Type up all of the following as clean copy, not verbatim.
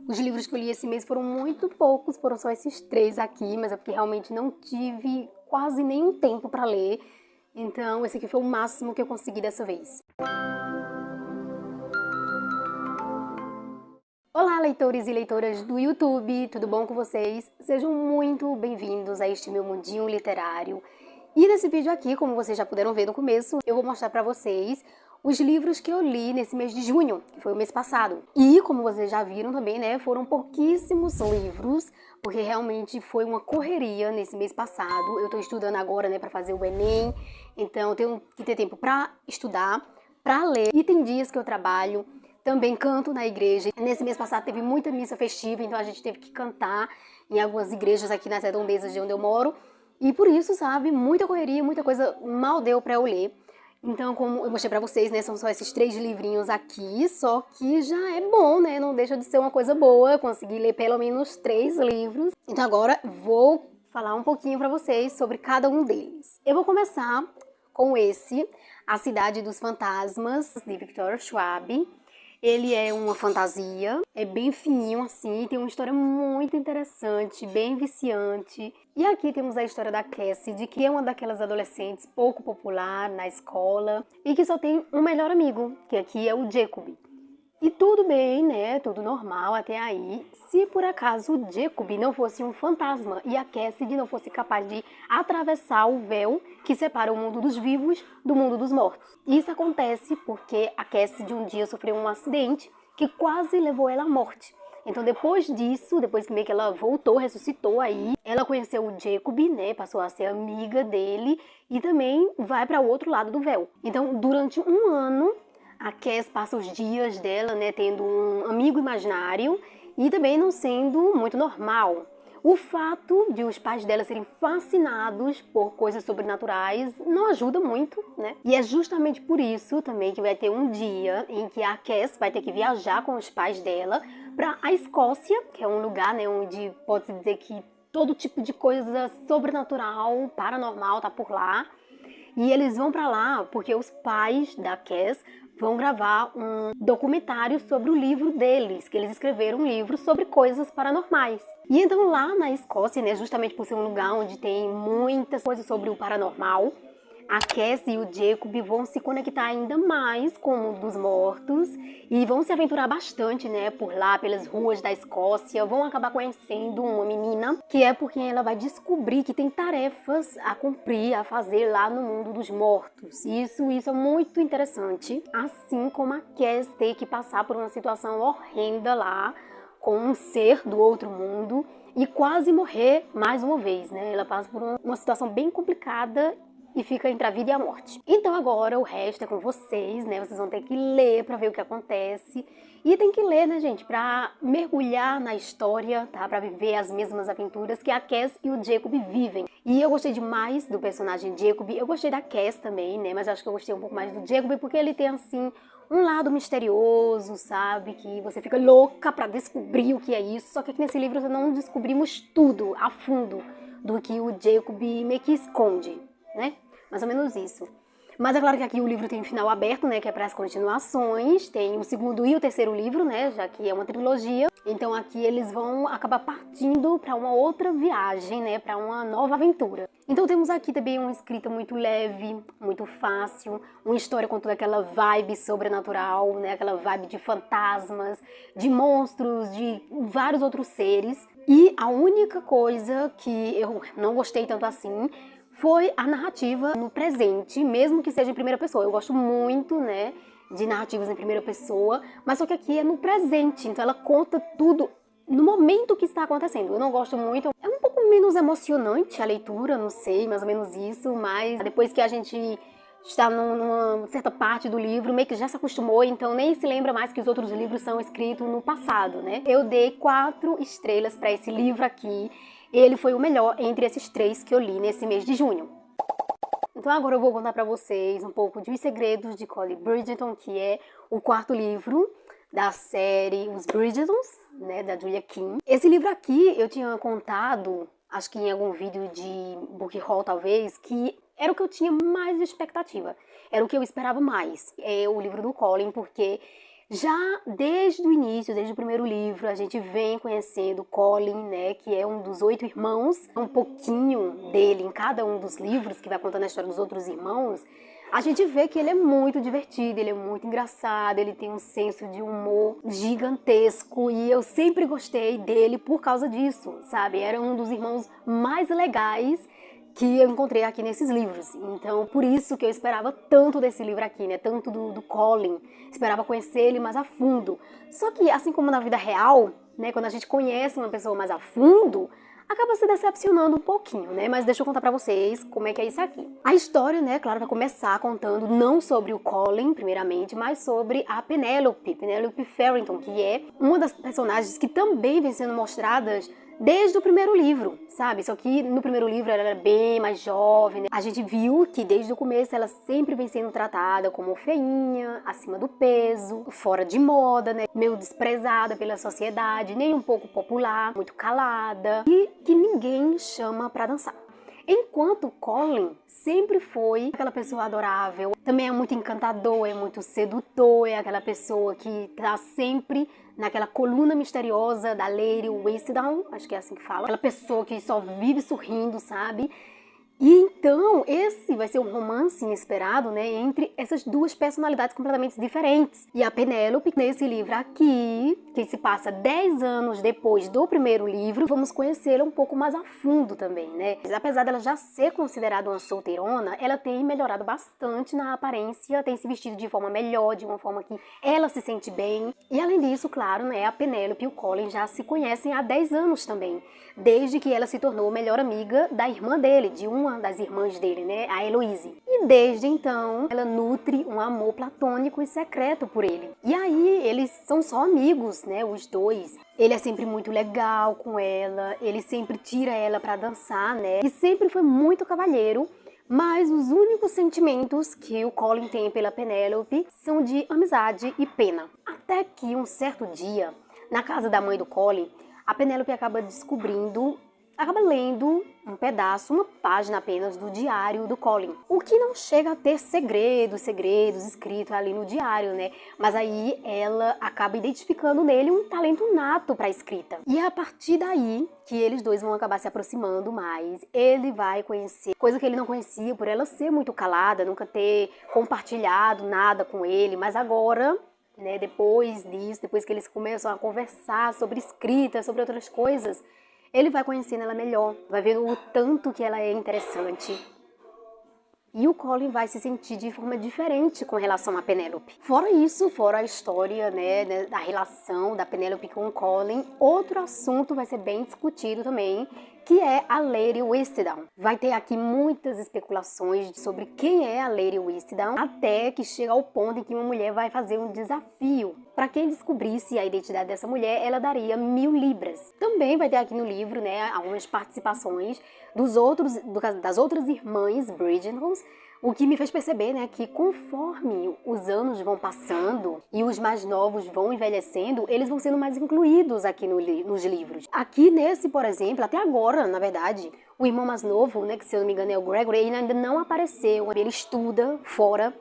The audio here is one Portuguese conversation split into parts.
Os livros que eu li esse mês foram muito poucos, foram só esses 3 aqui, mas é porque realmente não tive quase nenhum tempo para ler. Então, esse aqui foi o máximo que eu consegui dessa vez. Olá, leitores e leitoras do YouTube, tudo bom com vocês? Sejam muito bem-vindos a este meu mundinho literário. E nesse vídeo aqui, como vocês já puderam ver no começo, eu vou mostrar para vocês os livros que eu li nesse mês de junho, que foi o mês passado. E como vocês já viram também, né, foram pouquíssimos livros, porque realmente foi uma correria nesse mês passado. Eu tô estudando agora, né, para fazer o Enem, então eu tenho que ter tempo para estudar, para ler. E tem dias que eu trabalho, também canto na igreja. Nesse mês passado teve muita missa festiva, então a gente teve que cantar em algumas igrejas aqui nas redondezas de onde eu moro. E por isso, sabe, muita correria, muita coisa mal deu pra eu ler. Então, como eu mostrei pra vocês, né, são só esses 3 livrinhos aqui, só que já é bom, né, não deixa de ser uma coisa boa, eu consegui ler pelo menos 3 livros. Então agora vou falar um pouquinho pra vocês sobre cada um deles. Eu vou começar com esse, A Cidade dos Fantasmas, de Victor Schwab. Ele é uma fantasia, é bem fininho assim, tem uma história muito interessante, bem viciante. E aqui temos a história da Cassidy, que é uma daquelas adolescentes pouco popular na escola e que só tem um melhor amigo, que aqui é o Jacob. E tudo bem, né? Tudo normal até aí, se por acaso o Jacob não fosse um fantasma e a Cassidy não fosse capaz de atravessar o véu que separa o mundo dos vivos do mundo dos mortos. Isso acontece porque a Cassidy um dia sofreu um acidente que quase levou ela à morte. Então depois disso, depois que meio que ela voltou, ressuscitou aí, ela conheceu o Jacob, né, passou a ser amiga dele e também vai para o outro lado do véu. Então durante um ano a Cass passa os dias dela, né, tendo um amigo imaginário e também não sendo muito normal. O fato de os pais dela serem fascinados por coisas sobrenaturais não ajuda muito, né? E é justamente por isso também que vai ter um dia em que a Cass vai ter que viajar com os pais dela para a Escócia, que é um lugar, né, onde pode-se dizer que todo tipo de coisa sobrenatural, paranormal tá por lá. E eles vão para lá porque os pais da Cass vão gravar um documentário sobre o livro deles, que eles escreveram um livro sobre coisas paranormais. E então lá na Escócia, né, justamente por ser um lugar onde tem muitas coisas sobre o paranormal, a Cassie e o Jacob vão se conectar ainda mais com o mundo dos mortos e vão se aventurar bastante, né, por lá, pelas ruas da Escócia. Vão acabar conhecendo uma menina que é porque ela vai descobrir que tem tarefas a cumprir, a fazer lá no mundo dos mortos. Isso é muito interessante. Assim como a Cass ter que passar por uma situação horrenda lá com um ser do outro mundo e quase morrer mais uma vez, né? Ela passa por uma situação bem complicada e fica entre a vida e a morte. Então agora o resto é com vocês, né? Vocês vão ter que ler pra ver o que acontece. E tem que ler, né, gente, pra mergulhar na história, tá? Pra viver as mesmas aventuras que a Cass e o Jacob vivem. E eu gostei demais do personagem Jacob. Eu gostei da Cass também, né? Mas acho que eu gostei um pouco mais do Jacob porque ele tem, assim, um lado misterioso, sabe? Que você fica louca pra descobrir o que é isso. Só que aqui nesse livro não descobrimos tudo a fundo do que o Jacob meio que esconde, né? Mais ou menos isso. Mas é claro que aqui o livro tem um final aberto, né, que é para as continuações, tem o segundo e o terceiro livro, né, já que é uma trilogia. Então aqui eles vão acabar partindo para uma outra viagem, né, para uma nova aventura. Então temos aqui também uma escrita muito leve, muito fácil, uma história com toda aquela vibe sobrenatural, né, aquela vibe de fantasmas, de monstros, de vários outros seres. E a única coisa que eu não gostei tanto assim foi a narrativa no presente, mesmo que seja em primeira pessoa. Eu gosto muito, né, de narrativas em primeira pessoa, mas só que aqui é no presente, então ela conta tudo no momento que está acontecendo. Eu não gosto muito, é um pouco menos emocionante a leitura, não sei, mais ou menos isso, mas depois que a gente está numa certa parte do livro, meio que já se acostumou, então nem se lembra mais que os outros livros são escritos no passado, né? Eu dei 4 estrelas para esse livro aqui. Ele foi o melhor entre esses 3 que eu li nesse mês de junho. Então agora eu vou contar para vocês um pouco de Os Segredos de Collie Bridgerton, que é o 4º livro da série Os Bridgertons, né, da Julia Quinn. Esse livro aqui eu tinha contado, acho que em algum vídeo de book haul talvez, que era o que eu tinha mais expectativa, era o que eu esperava mais. É o livro do Colin, porque Já desde o início, desde o primeiro livro, a gente vem conhecendo Colin, né, que é um dos 8 irmãos, um pouquinho dele em cada um dos livros, que vai contando a história dos outros irmãos. A gente vê que ele é muito divertido, ele é muito engraçado, ele tem um senso de humor gigantesco e eu sempre gostei dele por causa disso, sabe? Era um dos irmãos mais legais que eu encontrei aqui nesses livros. Então, por isso que eu esperava tanto desse livro aqui, né? Tanto do Colin. Esperava conhecer ele mais a fundo. Só que, assim como na vida real, né? Quando a gente conhece uma pessoa mais a fundo, acaba se decepcionando um pouquinho, né? Mas deixa eu contar pra vocês como é que é isso aqui. A história, né, claro, vai começar contando não sobre o Colin, primeiramente, mas sobre a Penelope Farrington, que é uma das personagens que também vem sendo mostradas desde o primeiro livro, sabe? Só que no primeiro livro ela era bem mais jovem, né? A gente viu que desde o começo ela sempre vem sendo tratada como feinha, acima do peso, fora de moda, né? Meio desprezada pela sociedade, nem um pouco popular, muito calada e que ninguém chama pra dançar. Enquanto Colin sempre foi aquela pessoa adorável, também é muito encantador, é muito sedutor, é aquela pessoa que tá sempre naquela coluna misteriosa da Lady Whistledown, acho que é assim que fala, aquela pessoa que só vive sorrindo, sabe? E então, esse vai ser um romance inesperado, né, entre essas duas personalidades completamente diferentes. E a Penélope, nesse livro aqui, que se passa 10 anos depois do primeiro livro, vamos conhecê-la um pouco mais a fundo também, né? Mas apesar dela já ser considerada uma solteirona, ela tem melhorado bastante na aparência, tem se vestido de forma melhor, de uma forma que ela se sente bem. E além disso, claro, né, a Penélope e o Colin já se conhecem há 10 anos também, desde que ela se tornou melhor amiga da irmã dele, de uma das irmãs dele, né, a Heloise. E desde então, ela nutre um amor platônico e secreto por ele. E aí, eles são só amigos, né, os dois. Ele é sempre muito legal com ela, ele sempre tira ela pra dançar, né, e sempre foi muito cavalheiro. Mas os únicos sentimentos que o Colin tem pela Penélope são de amizade e pena. Até que um certo dia, na casa da mãe do Colin, a Penélope acaba lendo um pedaço, uma página apenas do diário do Colin. O que não chega a ter segredos escritos ali no diário, né? Mas aí ela acaba identificando nele um talento nato para escrita. E é a partir daí que eles dois vão acabar se aproximando mais. Ele vai conhecer coisa que ele não conhecia por ela ser muito calada, nunca ter compartilhado nada com ele, mas agora, né, depois disso, depois que eles começam a conversar sobre escrita, sobre outras coisas, ele vai conhecendo ela melhor, vai vendo o tanto que ela é interessante. E o Colin vai se sentir de forma diferente com relação a Penélope. Fora isso, fora a história, né, da relação da Penélope com o Colin, outro assunto vai ser bem discutido também, que é a Lady Whistledown. Vai ter aqui muitas especulações sobre quem é a Lady Whistledown, até que chega ao ponto em que uma mulher vai fazer um desafio. Para quem descobrisse a identidade dessa mulher, ela daria 1000 libras. Também vai ter aqui no livro, né, algumas participações das outras irmãs Bridgertons, o que me fez perceber, né, que conforme os anos vão passando e os mais novos vão envelhecendo, eles vão sendo mais incluídos aqui nos livros. Aqui nesse, por exemplo, até agora, na verdade, o irmão mais novo, né, que se eu não me engano é o Gregory, ele ainda não apareceu, ele estuda fora,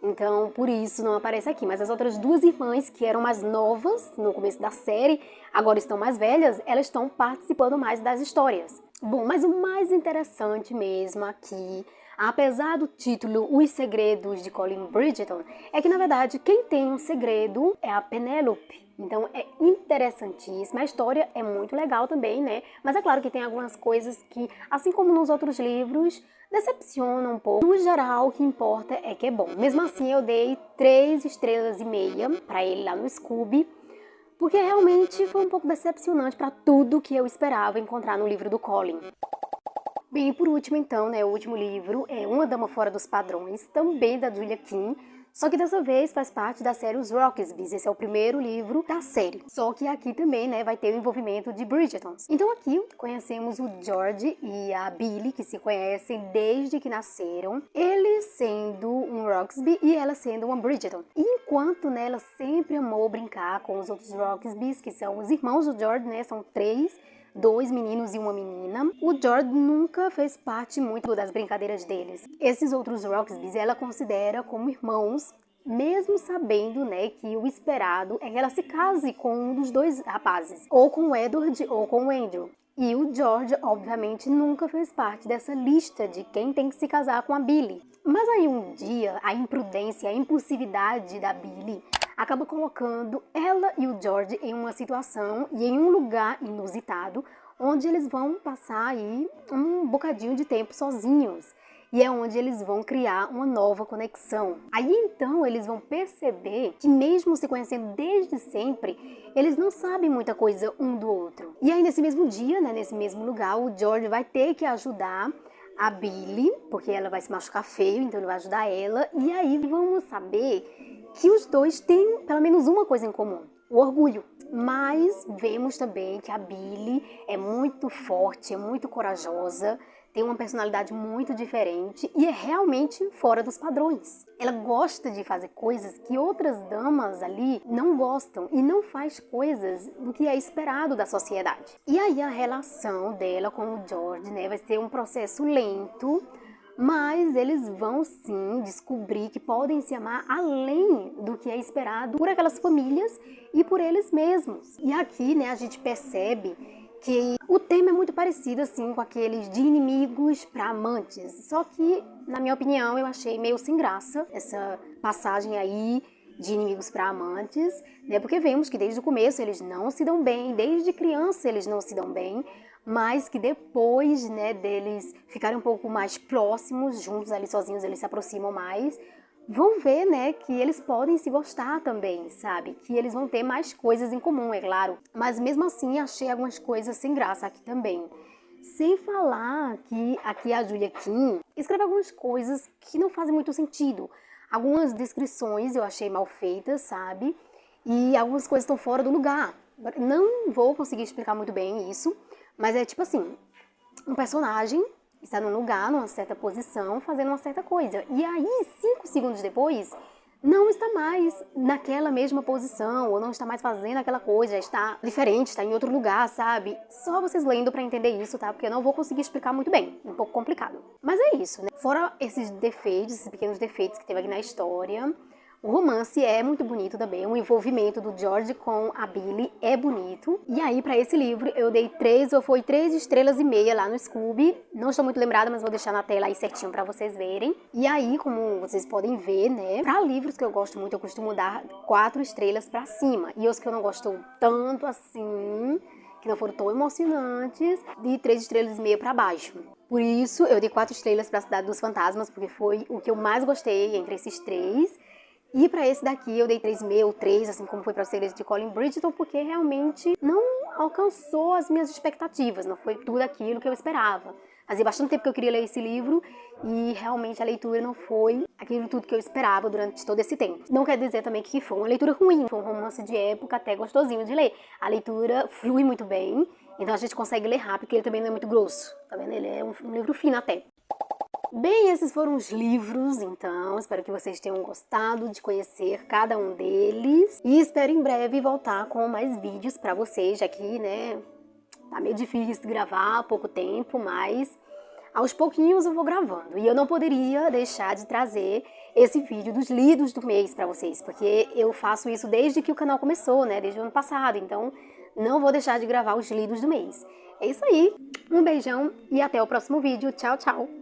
então por isso não aparece aqui. Mas as outras duas irmãs, que eram mais novas no começo da série, agora estão mais velhas, elas estão participando mais das histórias. Bom, mas o mais interessante mesmo aqui, apesar do título Os Segredos de Colin Bridgerton, é que na verdade quem tem um segredo é a Penélope. Então é interessantíssima, a história é muito legal também, né? Mas é claro que tem algumas coisas que, assim como nos outros livros, decepcionam um pouco. No geral, o que importa é que é bom. Mesmo assim, eu dei 3,5 estrelas para ele lá no Scooby, porque realmente foi um pouco decepcionante para tudo que eu esperava encontrar no livro do Colin. Bem, e por último então, né, o último livro é Uma Dama Fora dos Padrões, também da Julia Quinn, só que dessa vez faz parte da série Os Roxbys. Esse é o primeiro livro da série. Só que aqui também, né, vai ter o envolvimento de Bridgertons. Então aqui conhecemos o George e a Billy, que se conhecem desde que nasceram. Ele sendo um Roxby e ela sendo uma Bridgerton. E enquanto, né, ela sempre amou brincar com os outros Roxbys, que são os irmãos do George, né, são 3, 2 meninos e uma menina. O George nunca fez parte muito das brincadeiras deles. Esses outros Roxbys ela considera como irmãos mesmo sabendo, né, que o esperado é que ela se case com um dos dois rapazes, ou com o Edward ou com o Andrew. E o George, obviamente, nunca fez parte dessa lista de quem tem que se casar com a Billy. Mas aí um dia, a imprudência, a impulsividade da Billy acaba colocando ela e o George em uma situação e em um lugar inusitado, onde eles vão passar aí um bocadinho de tempo sozinhos. E é onde eles vão criar uma nova conexão. Aí então eles vão perceber que mesmo se conhecendo desde sempre, eles não sabem muita coisa um do outro. E aí nesse mesmo dia, né, nesse mesmo lugar, o George vai ter que ajudar a Billy, porque ela vai se machucar feio, então ele vai ajudar ela. E aí vamos saber que os dois têm pelo menos uma coisa em comum: o orgulho. Mas vemos também que a Billy é muito forte, é muito corajosa, tem uma personalidade muito diferente e é realmente fora dos padrões. Ela gosta de fazer coisas que outras damas ali não gostam e não faz coisas do que é esperado da sociedade. E aí a relação dela com o George, né, vai ser um processo lento, mas eles vão sim descobrir que podem se amar além do que é esperado por aquelas famílias e por eles mesmos. E aqui, né, a gente percebe que o tema é muito parecido assim com aqueles de inimigos para amantes, só que, na minha opinião, eu achei meio sem graça essa passagem aí de inimigos para amantes, né? Porque vemos que desde o começo eles não se dão bem, desde criança eles não se dão bem, mas que depois, né, deles ficarem um pouco mais próximos, juntos ali sozinhos, eles se aproximam mais, vão ver, né, que eles podem se gostar também, sabe? Que eles vão ter mais coisas em comum, é claro. Mas mesmo assim, achei algumas coisas sem graça aqui também. Sem falar que aqui a Julia Kim escreve algumas coisas que não fazem muito sentido. Algumas descrições eu achei mal feitas, sabe? E algumas coisas estão fora do lugar. Não vou conseguir explicar muito bem isso, mas é tipo assim, um personagem está num lugar, numa certa posição, fazendo uma certa coisa. E aí, 5 segundos depois, não está mais naquela mesma posição, ou não está mais fazendo aquela coisa, já está diferente, está em outro lugar, sabe? Só vocês lendo para entender isso, tá? Porque eu não vou conseguir explicar muito bem, um pouco complicado. Mas é isso, né? Fora esses defeitos, esses pequenos defeitos que teve aqui na história, o romance é muito bonito também, o envolvimento do George com a Billy é bonito. E aí, para esse livro, eu dei 3 estrelas e meia lá no Scooby. Não estou muito lembrada, mas vou deixar na tela aí certinho para vocês verem. E aí, como vocês podem ver, né, para livros que eu gosto muito, eu costumo dar 4 estrelas para cima. E os que eu não gosto tanto assim, que não foram tão emocionantes, de 3 estrelas e meia para baixo. Por isso, eu dei 4 estrelas para a Cidade dos Fantasmas, porque foi o que eu mais gostei entre esses 3. E para esse daqui eu dei 3,5 ou 3, assim como foi para o Segredo de Colin Bridgerton, porque realmente não alcançou as minhas expectativas, não foi tudo aquilo que eu esperava. Fazia bastante tempo que eu queria ler esse livro e realmente a leitura não foi aquilo tudo que eu esperava durante todo esse tempo. Não quer dizer também que foi uma leitura ruim, foi um romance de época até gostosinho de ler. A leitura flui muito bem, então a gente consegue ler rápido, porque ele também não é muito grosso, tá vendo? Ele é um livro fino até. Bem, esses foram os livros, então, espero que vocês tenham gostado de conhecer cada um deles. E espero em breve voltar com mais vídeos pra vocês, já que, né, tá meio difícil de gravar há pouco tempo, mas aos pouquinhos eu vou gravando. E eu não poderia deixar de trazer esse vídeo dos lidos do mês pra vocês, porque eu faço isso desde que o canal começou, né, desde o ano passado, então não vou deixar de gravar os lidos do mês. É isso aí, um beijão e até o próximo vídeo. Tchau, tchau!